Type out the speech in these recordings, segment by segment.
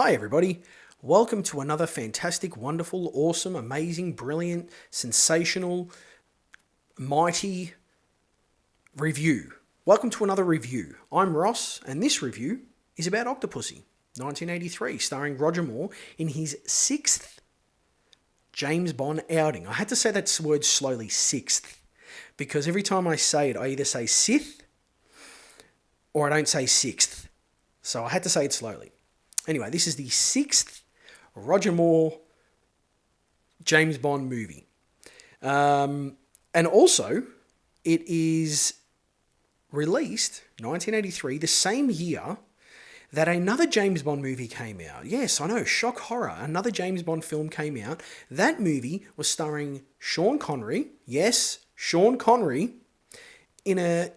Hi everybody, welcome to another fantastic, wonderful, awesome, amazing, brilliant, sensational, mighty review. Welcome to another review. I'm Ross and this review is about Octopussy, 1983, starring Roger Moore in his sixth James Bond outing. I had to say that word slowly, sixth, because every time I say it, I either say sixth or I don't say sixth. So I had to say it slowly. Anyway, this is the sixth Roger Moore James Bond movie. And also, it is released 1983, the same year that another James Bond movie came out. Yes, I know, shock horror. Another James Bond film came out. That movie was starring Sean Connery. Yes, Sean Connery in a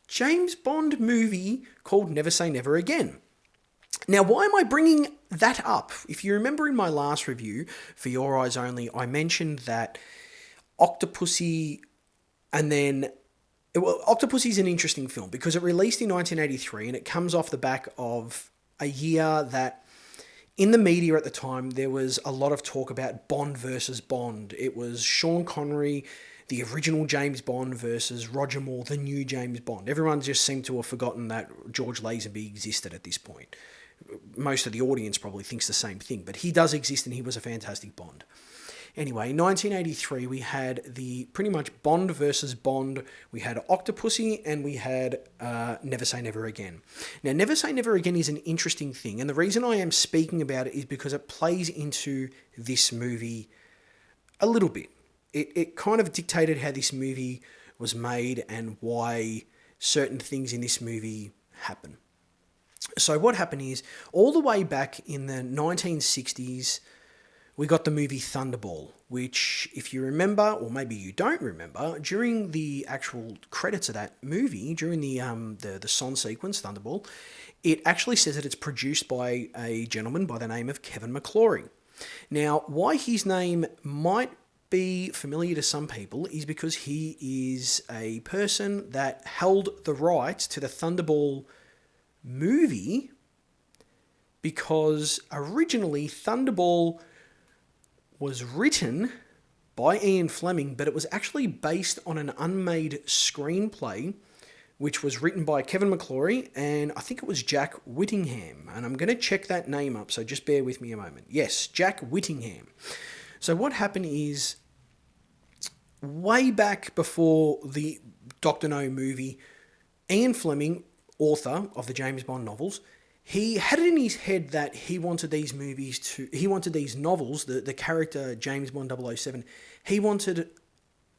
James Bond movie called Never Say Never Again. Now, why am I bringing that up? If you remember in my last review, For Your Eyes Only, I mentioned that Octopussy, and then... Well, Octopussy is an interesting film because it released in 1983 and it comes off the back of a year that in the media at the time there was a lot of talk about Bond versus Bond. It was Sean Connery, the original James Bond, versus Roger Moore, the new James Bond. Everyone just seemed to have forgotten that George Lazenby existed at this point. Most of the audience probably thinks the same thing, but he does exist and he was a fantastic Bond. Anyway, in 1983, we had the pretty much Bond versus Bond. We had Octopussy and we had Never Say Never Again. Now, Never Say Never Again is an interesting thing, and the reason I am speaking about it is because it plays into this movie a little bit. It kind of dictated how this movie was made and why certain things in this movie happen. So what happened is, all the way back in the 1960s, we got the movie Thunderball, which, if you remember, or maybe you don't remember, during the actual credits of that movie, during the song sequence, Thunderball, it actually says that it's produced by a gentleman by the name of Kevin McClory. Now, why his name might be familiar to some people is because he is a person that held the rights to the Thunderball movie, because originally Thunderball was written by Ian Fleming, but it was actually based on an unmade screenplay which was written by Kevin McClory and I think it was Jack Whittingham, and I'm going to check that name up, so just bear with me a moment. Yes, Jack Whittingham. So what happened is, way back before the Dr. No movie, Ian Fleming, author of the James Bond novels, he had it in his head that he wanted these novels, the character James Bond 007, he wanted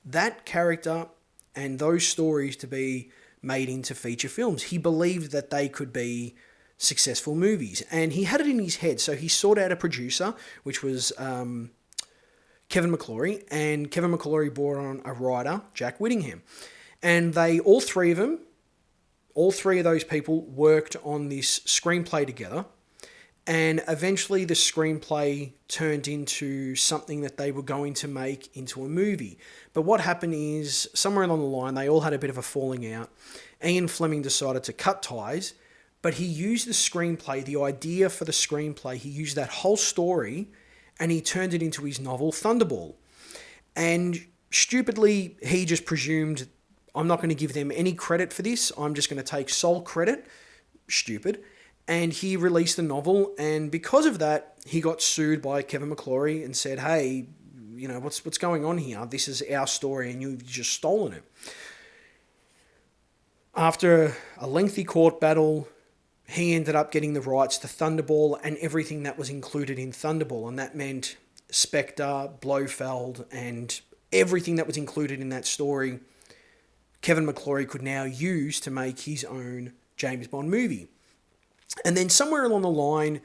that character and those stories to be made into feature films. He believed that they could be successful movies, and he had it in his head, so he sought out a producer, which was Kevin McClory, and Kevin McClory brought on a writer, Jack Whittingham, and all three of those people worked on this screenplay together, and eventually the screenplay turned into something that they were going to make into a movie. But what happened is, somewhere along the line, they all had a bit of a falling out. Ian Fleming decided to cut ties, but he used the screenplay, the idea for the screenplay, he used that whole story, and he turned it into his novel, Thunderball. And stupidly, he just presumed, I'm not going to give them any credit for this. I'm just going to take sole credit. Stupid. And he released the novel, and because of that, he got sued by Kevin McClory and said, hey, you know, what's going on here? This is our story and you've just stolen it. After a lengthy court battle, he ended up getting the rights to Thunderball and everything that was included in Thunderball, and that meant Spectre, Blofeld, and everything that was included in that story Kevin McClory could now use to make his own James Bond movie. And then somewhere along the line,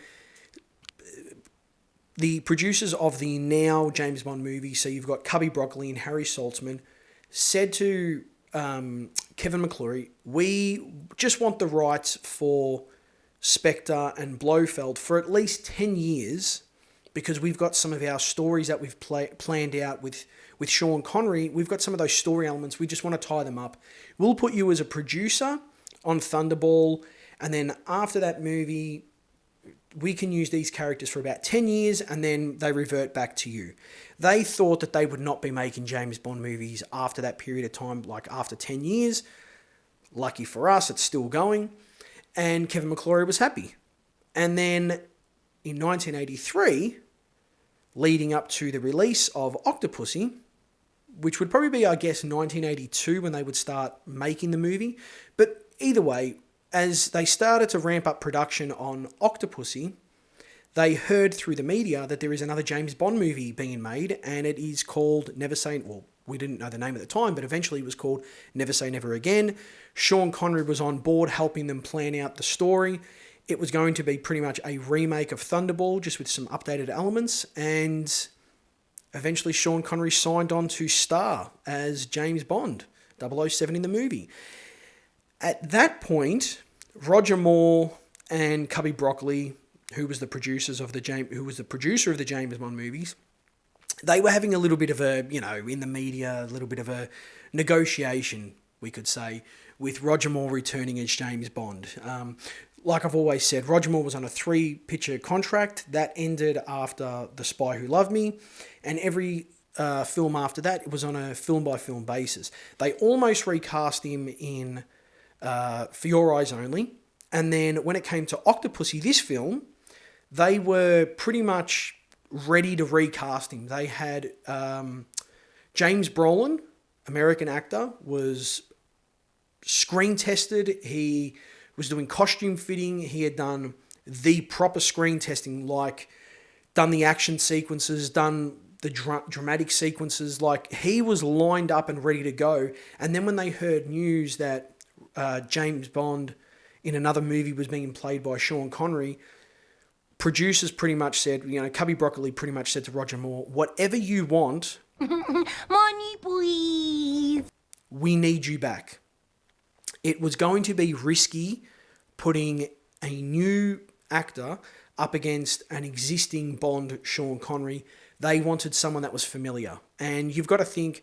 the producers of the now James Bond movie, so you've got Cubby Broccoli and Harry Saltzman, said to Kevin McClory, we just want the rights for Spectre and Blofeld for at least 10 years, because we've got some of our stories that we've planned out with Sean Connery. We've got some of those story elements. We just want to tie them up. We'll put you as a producer on Thunderball, and then after that movie, we can use these characters for about 10 years and then they revert back to you. They thought that they would not be making James Bond movies after that period of time, like after 10 years. Lucky for us, it's still going. And Kevin McClory was happy. And then in 1983, leading up to the release of Octopussy, which would probably be, I guess, 1982 when they would start making the movie. But either way, as they started to ramp up production on Octopussy, they heard through the media that there is another James Bond movie being made, and it is called Never Say... Well, we didn't know the name at the time, but eventually it was called Never Say Never Again. Sean Connery was on board helping them plan out the story. It was going to be pretty much a remake of Thunderball, just with some updated elements, and eventually Sean Connery signed on to star as James Bond, 007 in the movie. At that point, Roger Moore and Cubby Broccoli, who was the producer of the James Bond movies, they were having a little bit of a, in the media, a little bit of a negotiation, we could say, with Roger Moore returning as James Bond. Like I've always said, Roger Moore was on a 3-picture contract. That ended after The Spy Who Loved Me, and every film after that, it was on a film-by-film basis. They almost recast him in For Your Eyes Only, and then when it came to Octopussy, this film, they were pretty much ready to recast him. They had James Brolin, American actor, was screen tested. He was doing costume fitting. He had done the proper screen testing, like done the action sequences, done the dramatic sequences. Like, he was lined up and ready to go. And then when they heard news that James Bond in another movie was being played by Sean Connery, producers pretty much said, Cubby Broccoli pretty much said to Roger Moore, whatever you want, money please, we need you back. It was going to be risky putting a new actor up against an existing Bond, Sean Connery. They wanted someone that was familiar. And you've got to think,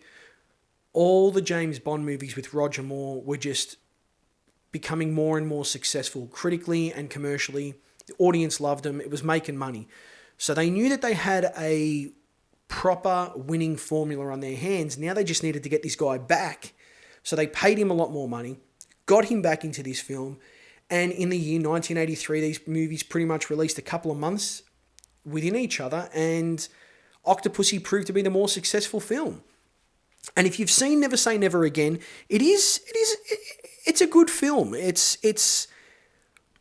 all the James Bond movies with Roger Moore were just becoming more and more successful critically and commercially. The audience loved them. It was making money. So they knew that they had a proper winning formula on their hands. Now they just needed to get this guy back. So they paid him a lot more money, got him back into this film, and in the year 1983, these movies pretty much released a couple of months within each other, and Octopussy proved to be the more successful film. And if you've seen Never Say Never Again, it's a good film. It's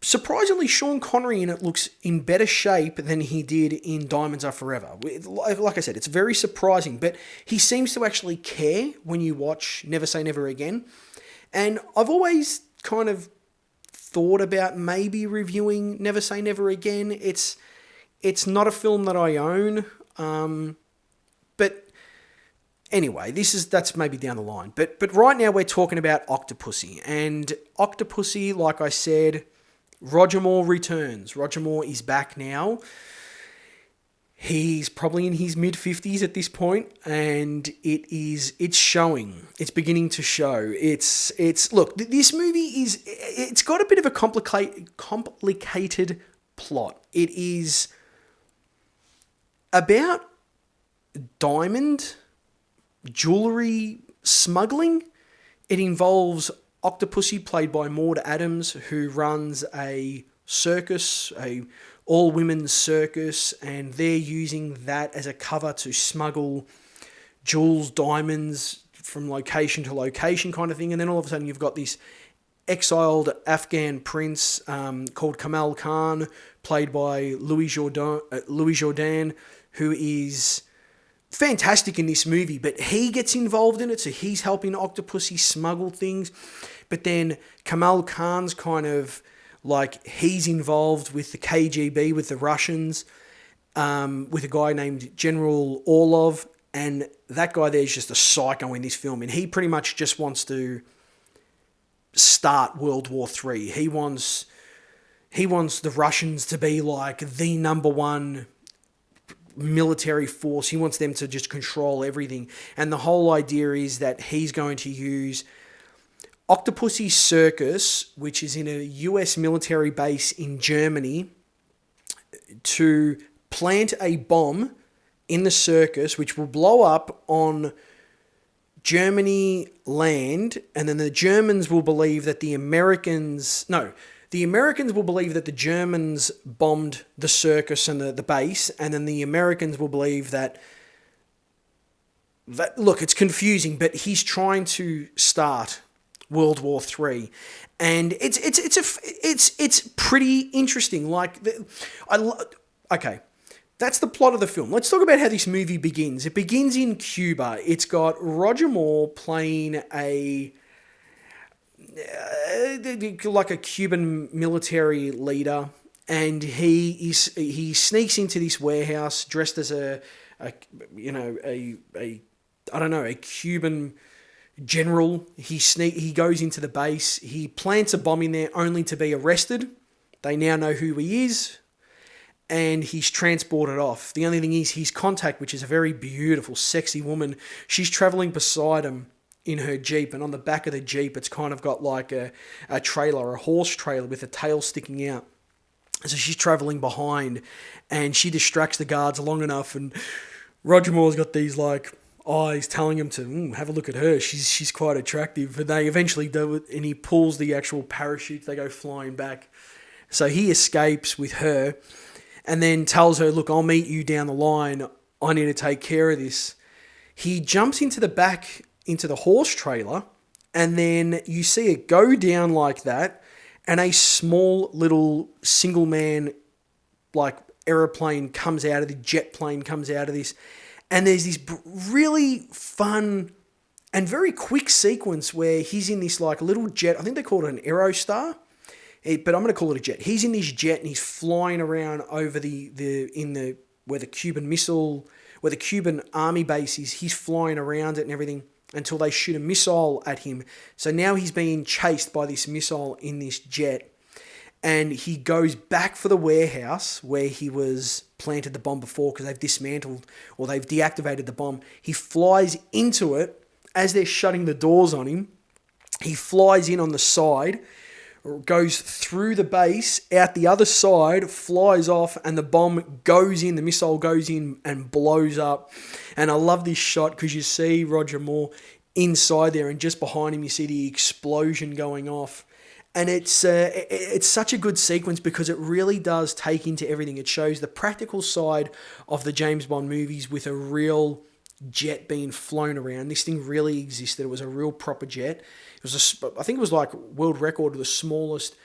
surprisingly, Sean Connery in it looks in better shape than he did in Diamonds Are Forever. Like I said, it's very surprising, but he seems to actually care when you watch Never Say Never Again. And I've always kind of thought about maybe reviewing Never Say Never Again. It's not a film that I own, but anyway, that's maybe down the line. But right now we're talking about Octopussy, and Octopussy, like I said, Roger Moore returns. Roger Moore is back now. He's probably in his mid-50s at this point, and it's showing. It's beginning to show. Look, this movie it's got a bit of a complicated plot. It is about diamond jewelry smuggling. It involves Octopussy, played by Maud Adams, who runs a circus, a all-women's circus, and they're using that as a cover to smuggle jewels, diamonds from location to location kind of thing. And then all of a sudden you've got this exiled Afghan prince called Kamal Khan, played by Louis Jourdan, who is fantastic in this movie, but he gets involved in it, so he's helping Octopussy smuggle things. But then Kamal Khan's kind of like, he's involved with the KGB, with the Russians, with a guy named General Orlov, and that guy there is just a psycho in this film, and he pretty much just wants to start World War III. He wants the Russians to be like the number one military force. He wants them to just control everything. And the whole idea is that he's going to use Octopussy Circus, which is in a US military base in Germany, to plant a bomb in the circus, which will blow up on Germany land, and then the Germans will believe that the Americans will believe that the Germans bombed the circus and the base, and then the Americans will believe that look, it's confusing, but he's trying to start World War III, and it's pretty interesting. Okay. That's the plot of the film. Let's talk about how this movie begins. It begins in Cuba. It's got Roger Moore playing a Cuban military leader, and he sneaks into this warehouse dressed as a Cuban general. He goes into the base. He plants a bomb in there only to be arrested. They now know who he is, and he's transported off. The only thing is his contact, which is a very beautiful, sexy woman, she's traveling beside him in her Jeep, and on the back of the Jeep, it's kind of got like a trailer, a horse trailer with a tail sticking out. So she's traveling behind, and she distracts the guards long enough, and Roger Moore's got these like eyes telling him to have a look at her. She's quite attractive, but they eventually do it, and he pulls the actual parachute. They go flying back. So he escapes with her, and then tells her, look, I'll meet you down the line. I need to take care of this. He jumps into the back, into the horse trailer, and then you see it go down like that, and a small little single man like aeroplane comes out of the jet plane comes out of this, and there's this really fun and very quick sequence where he's in this like little jet. I think they call it an Aerostar, but I'm going to call it a jet. He's in this jet and he's flying around over where the Cuban army base is. He's flying around it and everything until they shoot a missile at him. So now he's being chased by this missile in this jet, and he goes back for the warehouse where he was planted the bomb before, because they've dismantled or they've deactivated the bomb. He flies into it as they're shutting the doors on him. He flies in on the side, goes through the base, out the other side, flies off, and the bomb goes in, the missile goes in and blows up. And I love this shot because you see Roger Moore inside there, and just behind him you see the explosion going off. And it's such a good sequence because it really does take into everything. It shows the practical side of the James Bond movies with a real jet being flown around. This thing really existed. It was a real proper jet. I think it was like world record of the smallest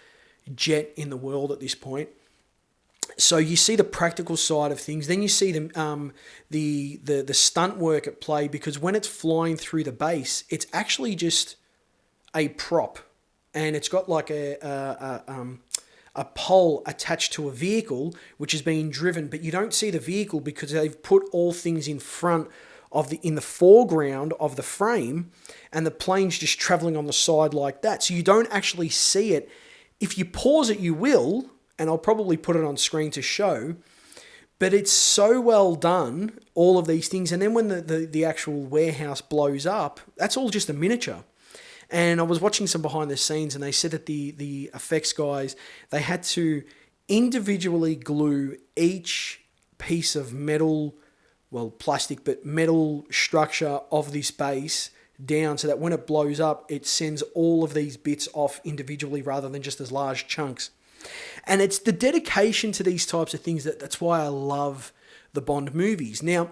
jet in the world at this point. So you see the practical side of things. Then you see the stunt work at play, because when it's flying through the base, it's actually just a prop, and it's got like a pole attached to a vehicle which is being driven, but you don't see the vehicle because they've put all things in the foreground of the frame, and the plane's just traveling on the side like that. So you don't actually see it. If you pause it, you will, and I'll probably put it on screen to show, but it's so well done, all of these things. And then when the actual warehouse blows up, that's all just a miniature. And I was watching some behind the scenes, and they said that the effects guys, they had to individually glue each piece of metal, well, plastic, but metal structure of this base down so that when it blows up, it sends all of these bits off individually rather than just as large chunks. And it's the dedication to these types of things that's why I love the Bond movies. Now,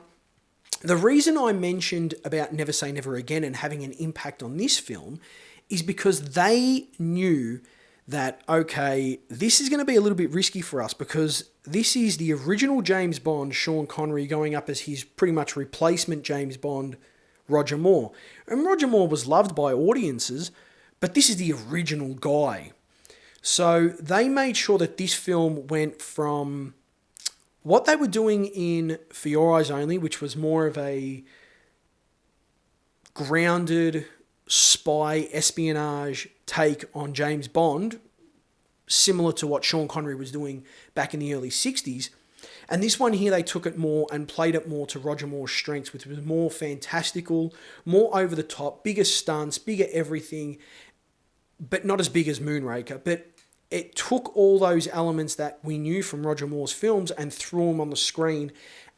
the reason I mentioned about Never Say Never Again and having an impact on this film is because they knew that, okay, this is going to be a little bit risky for us, because this is the original James Bond, Sean Connery, going up as his pretty much replacement James Bond, Roger Moore. And Roger Moore was loved by audiences, but this is the original guy. So they made sure that this film went from what they were doing in For Your Eyes Only, which was more of a grounded spy espionage take on James Bond, similar to what Sean Connery was doing back in the early 60s. And this one here, they took it more and played it more to Roger Moore's strengths, which was more fantastical, more over the top, bigger stunts, bigger everything, but not as big as Moonraker. But it took all those elements that we knew from Roger Moore's films and threw them on the screen,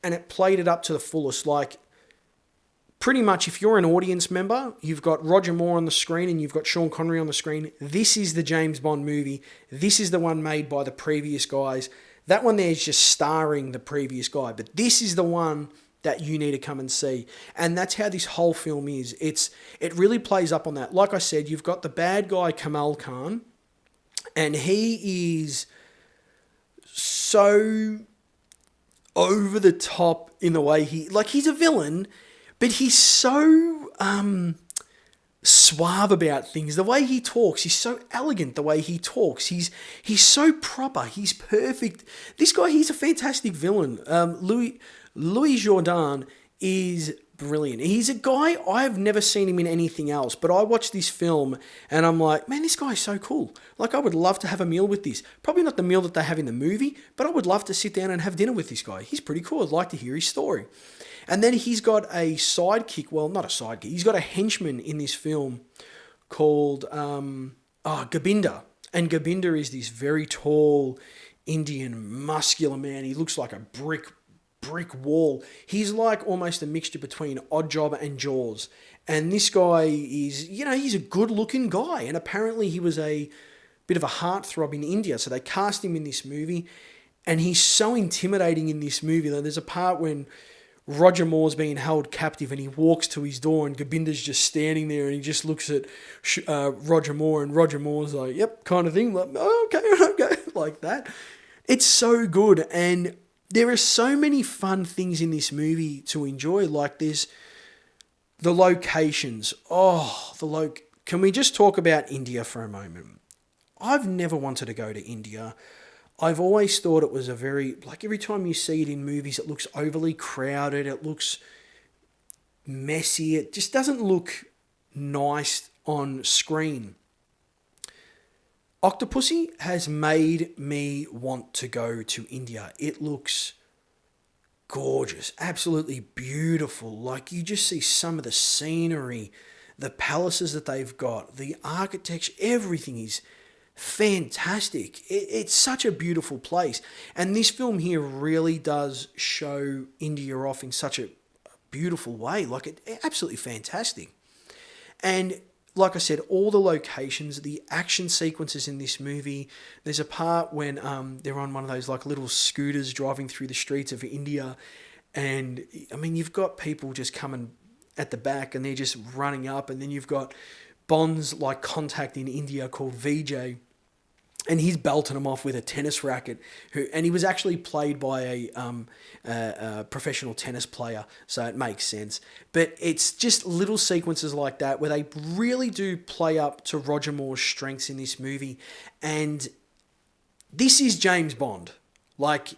and it played it up to the fullest. Like, pretty much, if you're an audience member, you've got Roger Moore on the screen and you've got Sean Connery on the screen. This is the James Bond movie. This is the one made by the previous guys. That one there is just starring the previous guy, but this is the one that you need to come and see. And that's how this whole film is. It really plays up on that. Like I said, you've got the bad guy Kamal Khan, and he is so over the top in the way he's a villain, but he's so suave about things. The way he talks, he's so elegant. The way he talks, he's so proper. He's perfect. This guy, he's a fantastic villain. Louis Jourdan is brilliant. He's a guy, I've never seen him in anything else, but I watched this film and I'm like, man, this guy's so cool. Like, I would love to have a meal with this. Probably not the meal that they have in the movie, but I would love to sit down and have dinner with this guy. He's pretty cool. I'd like to hear his story. And then he's got a sidekick, well, not a sidekick, he's got a henchman in this film called Gobinder. And Gobinder is this very tall Indian muscular man. He looks like a brick wall. He's like almost a mixture between Oddjob and Jaws. And this guy is, he's a good looking guy. And apparently he was a bit of a heartthrob in India. So they cast him in this movie. And he's so intimidating in this movie. There's a part when Roger Moore's being held captive and he walks to his door and Gobinder's just standing there and he just looks at Roger Moore, and Roger Moore's like, yep, kind of thing. Like, oh, okay, like that. It's so good. And there are so many fun things in this movie to enjoy. Like, there's the locations. Can we just talk about India for a moment? I've never wanted to go to India. I've always thought it was every time you see it in movies, it looks overly crowded. It looks messy. It just doesn't look nice on screen. Octopussy has made me want to go to India. It looks gorgeous, absolutely beautiful. Like, you just see some of the scenery, the palaces that they've got, the architecture, everything is fantastic. It's such a beautiful place. And this film here really does show India off in such a beautiful way. Like, absolutely fantastic. And like I said, all the locations, the action sequences in this movie. There's a part when they're on one of those like little scooters driving through the streets of India. And I mean, you've got people just coming at the back and they're just running up. And then you've got Bond's like contact in India called Vijay. And he's belting him off with a tennis racket. And he was actually played by a professional tennis player, so it makes sense. But it's just little sequences like that where they really do play up to Roger Moore's strengths in this movie. And this is James Bond. Like,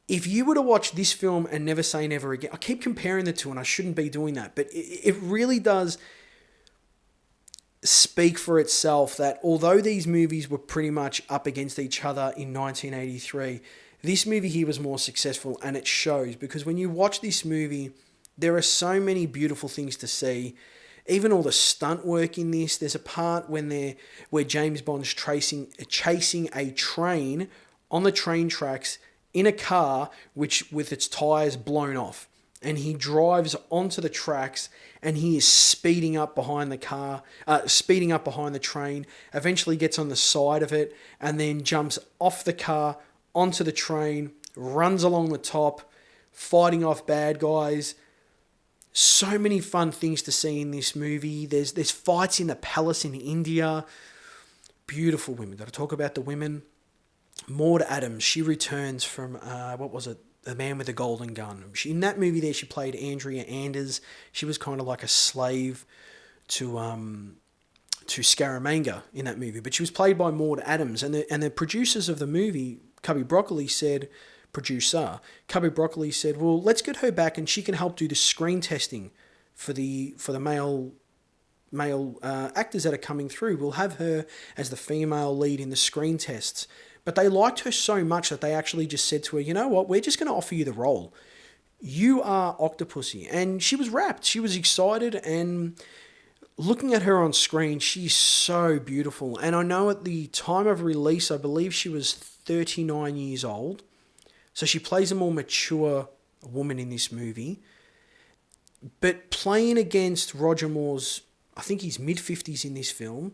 if you were to watch this film and Never Say Never Again, I keep comparing the two and I shouldn't be doing that, but it really does speak for itself that although these movies were pretty much up against each other in 1983, this movie here was more successful, and it shows, because when you watch this movie, there are so many beautiful things to see. Even all the stunt work in this. There's a part where James Bond's chasing a train on the train tracks in a car which with its tires blown off. And he drives onto the tracks and he is speeding up behind the train, eventually gets on the side of it and then jumps off the car onto the train, runs along the top, fighting off bad guys. So many fun things to see in this movie. There's fights in the palace in India. Beautiful women. Got to talk about the women. Maud Adams, she returns from, The Man with the Golden Gun. In that movie there, she played Andrea Anders. She was kind of like a slave to Scaramanga in that movie. But she was played by Maud Adams. And the producers of the movie, Cubby Broccoli, said, well, let's get her back and she can help do the screen testing for the male actors that are coming through. We'll have her as the female lead in the screen tests. But they liked her so much that they actually just said to her, you know what, we're just going to offer you the role. You are Octopussy. And she was rapt. She was excited. And looking at her on screen, she's so beautiful. And I know at the time of release, I believe she was 39 years old. So she plays a more mature woman in this movie. But playing against Roger Moore's, I think he's mid-50s in this film,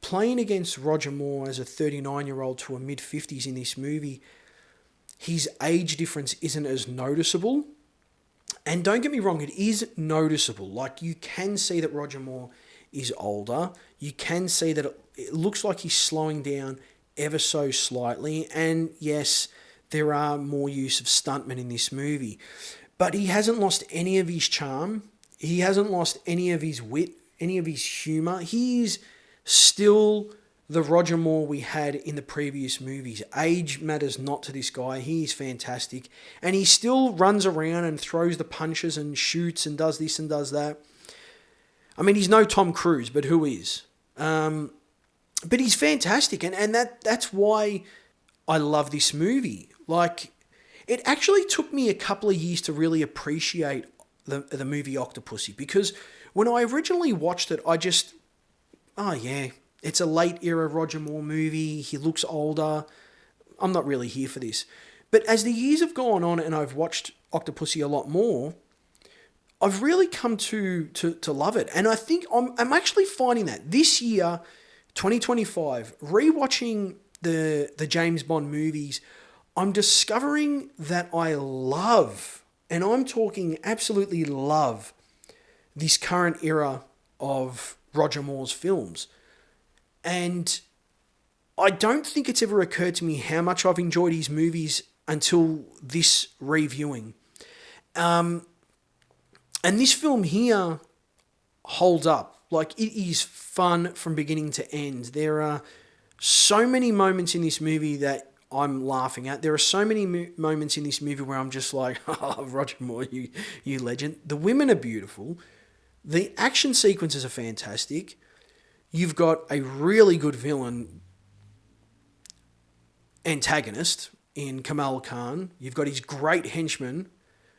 playing against Roger Moore as a 39-year-old to a mid-50s in this movie, his age difference isn't as noticeable. And don't get me wrong, it is noticeable. Like, you can see that Roger Moore is older. You can see that it looks like he's slowing down ever so slightly. And yes, there are more use of stuntmen in this movie. But he hasn't lost any of his charm. He hasn't lost any of his wit, any of his humour. He's still the Roger Moore we had in the previous movies. Age matters not to this guy. He is fantastic. And he still runs around and throws the punches and shoots and does this and does that. I mean, he's no Tom Cruise, but who is? But he's fantastic. And that's why I love this movie. Like, it actually took me a couple of years to really appreciate the movie Octopussy. Because when I originally watched it, I just... Oh, yeah, it's a late era Roger Moore movie. He looks older. I'm not really here for this. But as the years have gone on and I've watched Octopussy a lot more, I've really come to love it. And I think I'm actually finding that this year, 2025, rewatching the James Bond movies, I'm discovering that I love, and I'm talking absolutely love, this current era of Roger Moore's films. And I don't think it's ever occurred to me how much I've enjoyed his movies until this reviewing. And this film here holds up. Like, it is fun from beginning to end. There are so many moments in this movie that I'm laughing at. There are so many moments in this movie where I'm just like, oh, Roger Moore, you legend. The women are beautiful. The action sequences are fantastic. You've got a really good villain antagonist in Kamal Khan. You've got his great henchman,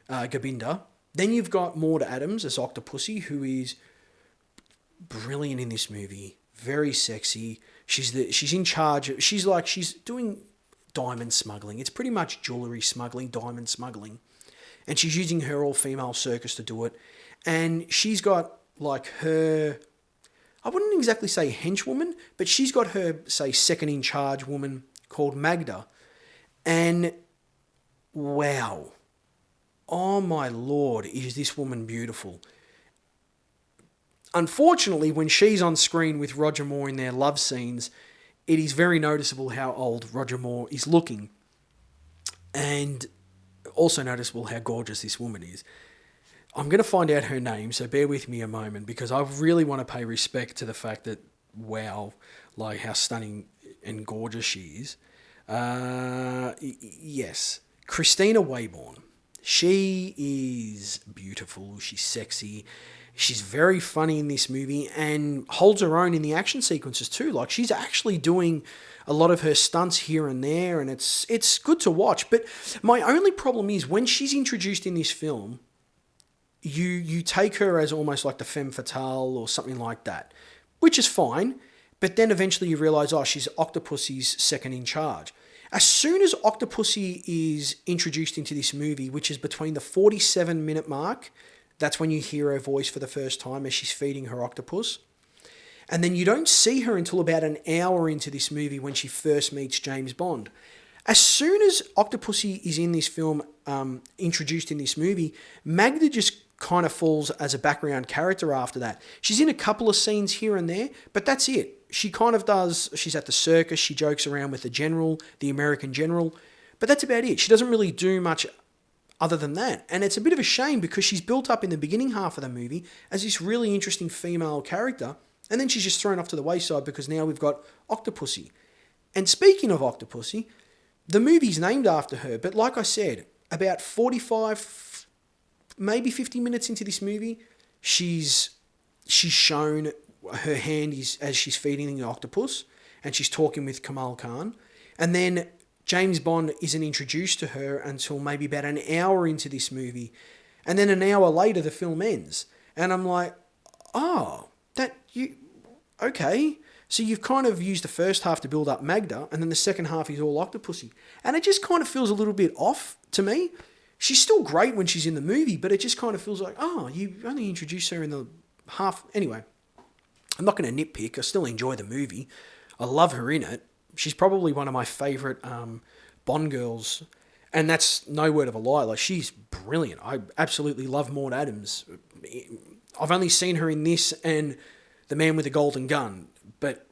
Gobinder. Then you've got Maud Adams as Octopussy, who is brilliant in this movie. Very sexy. She's in charge. She's doing diamond smuggling. It's pretty much jewellery smuggling, diamond smuggling. And she's using her all-female circus to do it. And she's got like her, I wouldn't exactly say henchwoman, but she's got her, say, second-in-charge woman called Magda. And wow. Oh my Lord, is this woman beautiful. Unfortunately, when she's on screen with Roger Moore in their love scenes, it is very noticeable how old Roger Moore is looking. And also noticeable how gorgeous this woman is. I'm going to find out her name, so bear with me a moment, because I really want to pay respect to the fact that, wow, like how stunning and gorgeous she is. Yes, Christina Wayborn. She is beautiful. She's sexy. She's very funny in this movie and holds her own in the action sequences too. Like, she's actually doing a lot of her stunts here and there, and it's good to watch. But my only problem is when she's introduced in this film, you take her as almost like the femme fatale or something like that, which is fine. But then eventually you realise, oh, she's Octopussy's second in charge. As soon as Octopussy is introduced into this movie, which is between the 47-minute mark, that's when you hear her voice for the first time as she's feeding her octopus. And then you don't see her until about an hour into this movie when she first meets James Bond. As soon as Octopussy is in this film, introduced in this movie, Magda just kind of falls as a background character after that. She's in a couple of scenes here and there, but that's it. She kind of does, she's at the circus, she jokes around with the general, the American general, but that's about it. She doesn't really do much other than that. And it's a bit of a shame because she's built up in the beginning half of the movie as this really interesting female character, and then she's just thrown off to the wayside because now we've got Octopussy. And speaking of Octopussy, the movie's named after her, but like I said, about 45, maybe 50 minutes into this movie, she's shown her hand is as she's feeding the octopus, and she's talking with Kamal Khan. And then James Bond isn't introduced to her until maybe about an hour into this movie. And then an hour later, the film ends. And I'm like, oh, okay. So you've kind of used the first half to build up Magda, and then the second half is all Octopussy. And it just kind of feels a little bit off to me. She's still great when she's in the movie, but it just kind of feels like, oh, you only introduced her in the half. Anyway, I'm not going to nitpick. I still enjoy the movie. I love her in it. She's probably one of my favourite Bond girls. And that's no word of a lie. Like, she's brilliant. I absolutely love Maud Adams. I've only seen her in this and The Man with the Golden Gun, but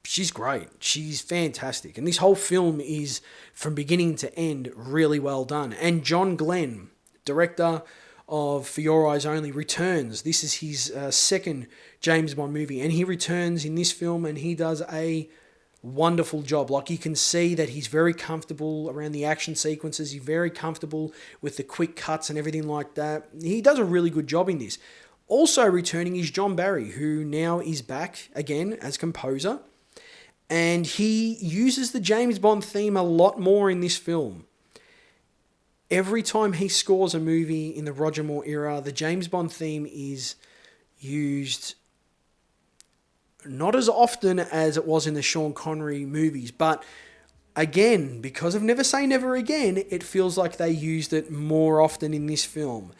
she's great. She's fantastic. And this whole film is, from beginning to end, really well done. And John Glenn, director of For Your Eyes Only, returns. This is his second James Bond movie, and he returns in this film, and he does a wonderful job. Like, you can see that he's very comfortable around the action sequences. He's very comfortable with the quick cuts and everything like that. He does a really good job in this. Also returning is John Barry, who now is back again as composer. And he uses the James Bond theme a lot more in this film. Every time he scores a movie in the Roger Moore era, the James Bond theme is used not as often as it was in the Sean Connery movies, but again, because of Never Say Never Again, it feels like they used it more often in this film.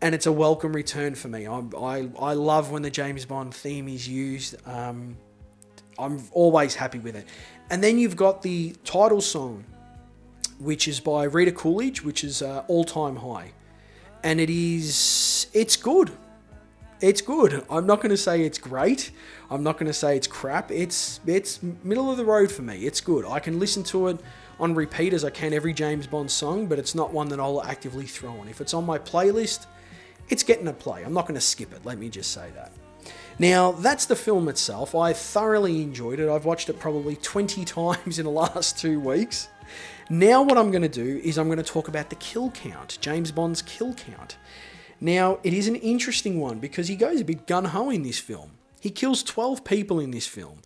And it's a welcome return for me. I love when the James Bond theme is used. I'm always happy with it. And then you've got the title song, which is by Rita Coolidge, which is All Time High. And it's good. It's good. I'm not going to say it's great. I'm not going to say it's crap. It's middle of the road for me. It's good. I can listen to it on repeat as I can every James Bond song, but it's not one that I'll actively throw on. If it's on my playlist, it's getting a play. I'm not going to skip it. Let me just say that. Now, that's the film itself. I thoroughly enjoyed it. I've watched it probably 20 times in the last 2 weeks. Now what I'm going to do is I'm going to talk about the kill count, James Bond's kill count. Now, it is an interesting one because he goes a bit gun-ho in this film. He kills 12 people in this film.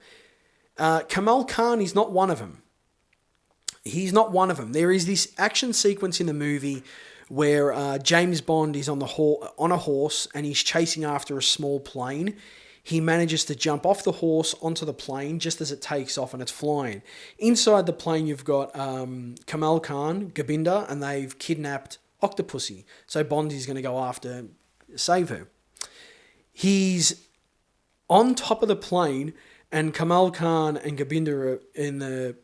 Kamal Khan is not one of them. He's not one of them. There is this action sequence in the movie where James Bond is on a horse and he's chasing after a small plane. He manages to jump off the horse onto the plane just as it takes off and it's flying. Inside the plane, you've got Kamal Khan, Gobinda, and they've kidnapped Octopussy. So Bond is going to go after, save her. He's on top of the plane and Kamal Khan and Gobinda are in the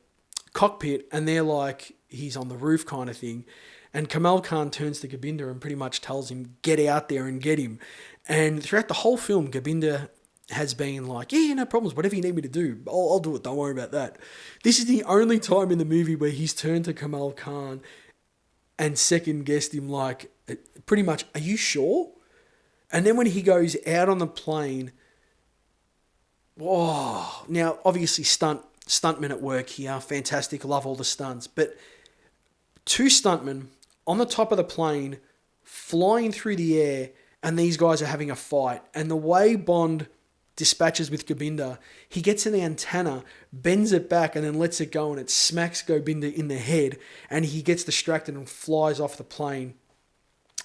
cockpit and they're like, he's on the roof kind of thing. And Kamal Khan turns to Gobinda and pretty much tells him, get out there and get him. And throughout the whole film, Gobinda has been like, yeah, no problems, whatever you need me to do, I'll do it, don't worry about that. This is the only time in the movie where he's turned to Kamal Khan and second-guessed him like, pretty much, are you sure? And then when he goes out on the plane, whoa, now obviously stuntmen at work here, fantastic, love all the stunts, but 2 stuntmen on the top of the plane, flying through the air, and these guys are having a fight. And the way Bond dispatches with Gobinda, he gets in the antenna, bends it back, and then lets it go, and it smacks Gobinda in the head, and he gets distracted and flies off the plane.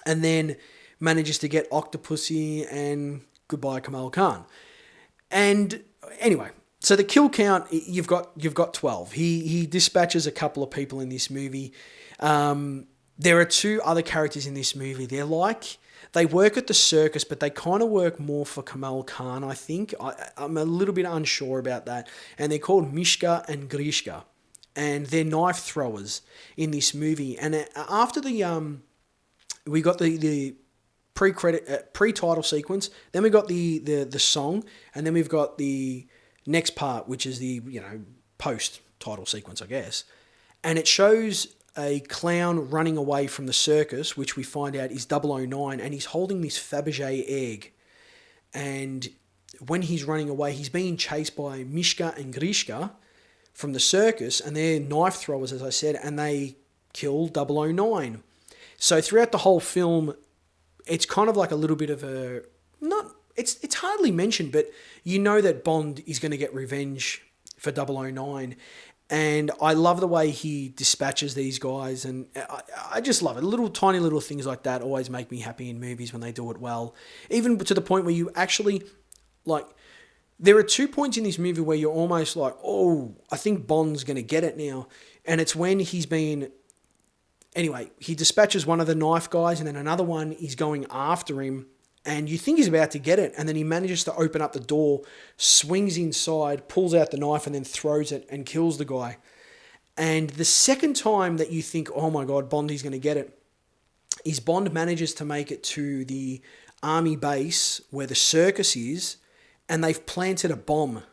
And then manages to get Octopussy and goodbye Kamal Khan. And anyway, so the kill count, you've got 12. He dispatches a couple of people in this movie. There are 2 other characters in this movie. They work at the circus, but they kind of work more for Kamal Khan, I think. I'm a little bit unsure about that. And they're called Mishka and Grishka. And they're knife throwers in this movie. And after we got the pre-title sequence, then we got the song, and then we've got the next part, which is the post-title sequence, I guess. And it shows a clown running away from the circus, which we find out is 009, and he's holding this Fabergé egg. And when he's running away, he's being chased by Mishka and Grishka from the circus, and they're knife throwers, as I said, and they kill 009. So throughout the whole film, it's kind of like a little bit of a... It's hardly mentioned, but you know that Bond is going to get revenge for 009. And I love the way he dispatches these guys, and I just love it. Tiny little things like that always make me happy in movies when they do it well. Even to the point where you actually like, there are 2 points in this movie where you're almost like, oh, I think Bond's going to get it now. And it's when anyway, he dispatches one of the knife guys and then another one is going after him. And you think he's about to get it. And then he manages to open up the door, swings inside, pulls out the knife and then throws it and kills the guy. And the second time that you think, oh my God, Bondy's going to get it, is Bond manages to make it to the army base where the circus is, and they've planted a bomb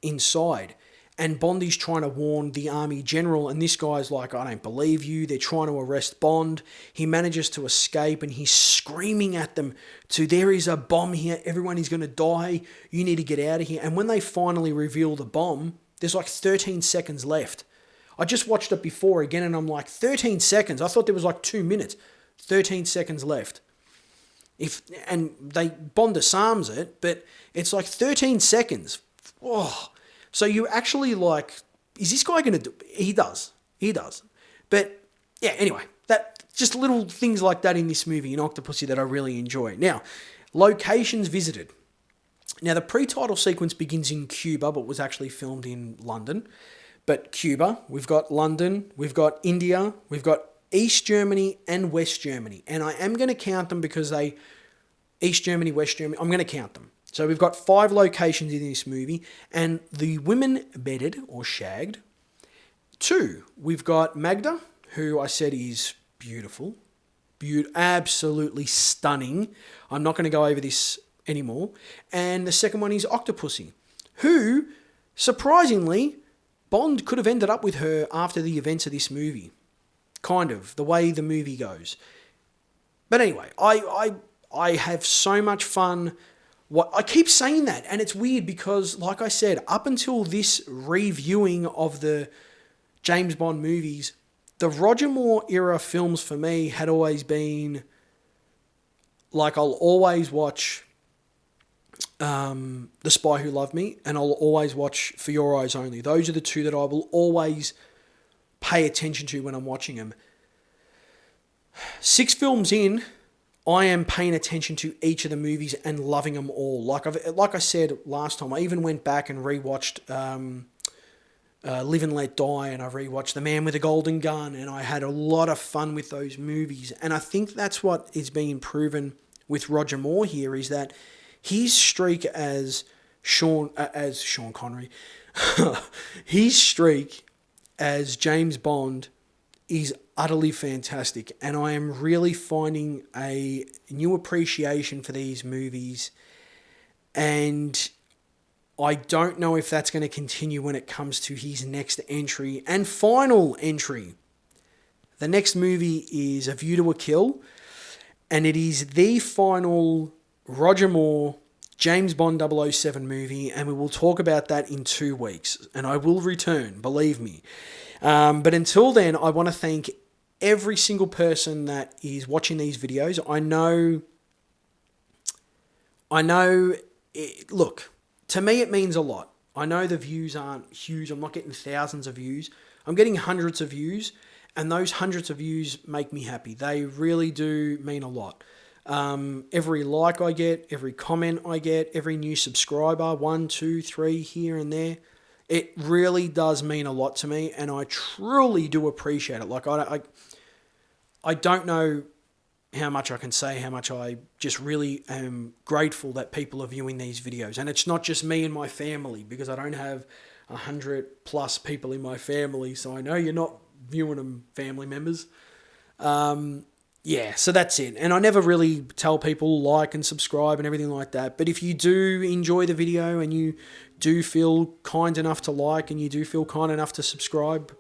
inside. And Bondy's trying to warn the army general, and this guy's like, I don't believe you. They're trying to arrest Bond. He manages to escape, and he's screaming at them there is a bomb here. Everyone is going to die. You need to get out of here. And when they finally reveal the bomb, there's like 13 seconds left. I just watched it before again, and I'm like, 13 seconds? I thought there was like 2 minutes. 13 seconds left. Bond disarms it, but it's like 13 seconds. Oh, so you actually like, is this guy going to do? He does. But yeah, anyway, that just little things like that in this movie, in Octopussy, that I really enjoy. Now, locations visited. Now, the pre-title sequence begins in Cuba, but was actually filmed in London. But Cuba, we've got London, we've got India, we've got East Germany and West Germany. And I am going to count them because East Germany, West Germany, I'm going to count them. So we've got 5 locations in this movie, and the women bedded or shagged. 2, we've got Magda, who I said is beautiful, absolutely stunning. I'm not going to go over this anymore. And the second one is Octopussy, who, surprisingly, Bond could have ended up with her after the events of this movie. Kind of, the way the movie goes. But anyway, I have so much fun. I keep saying that, and it's weird because, like I said, up until this reviewing of the James Bond movies, the Roger Moore era films for me had always been, like, I'll always watch The Spy Who Loved Me, and I'll always watch For Your Eyes Only. Those are the 2 that I will always pay attention to when I'm watching them. 6 films in, I am paying attention to each of the movies and loving them all. Like I said last time, I even went back and rewatched Live and Let Die, and I rewatched The Man with the Golden Gun, and I had a lot of fun with those movies. And I think that's what is being proven with Roger Moore here, is that his streak as Sean Connery, his streak as James Bond is utterly fantastic, and I am really finding a new appreciation for these movies, and I don't know if that's going to continue when it comes to his next entry and final entry. The next movie is A View to a Kill, and it is the final Roger Moore James Bond 007 movie, and we will talk about that in 2 weeks, and I will return, believe me. But until then, I want to thank every single person that is watching these videos. I know, look, to me it means a lot. I know the views aren't huge. I'm not getting thousands of views. I'm getting hundreds of views, and those hundreds of views make me happy. They really do mean a lot. Every like I get, every comment I get, every new subscriber, 1, 2, 3 here and there, it really does mean a lot to me, and I truly do appreciate it. Like, I don't know how much I can say, how much I just really am grateful that people are viewing these videos. And it's not just me and my family, because I don't have 100 plus people in my family, so I know you're not viewing them, family members. Yeah, so that's it. And I never really tell people like and subscribe and everything like that. But if you do enjoy the video and you do feel kind enough to like and you do feel kind enough to subscribe,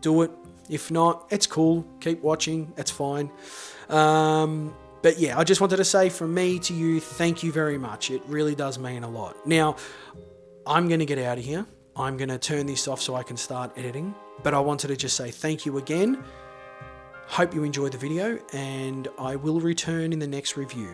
do it. If not, it's cool. Keep watching. It's fine. But yeah, I just wanted to say from me to you, thank you very much. It really does mean a lot. Now, I'm going to get out of here. I'm going to turn this off so I can start editing. But I wanted to just say thank you again. Hope you enjoyed the video, and I will return in the next review.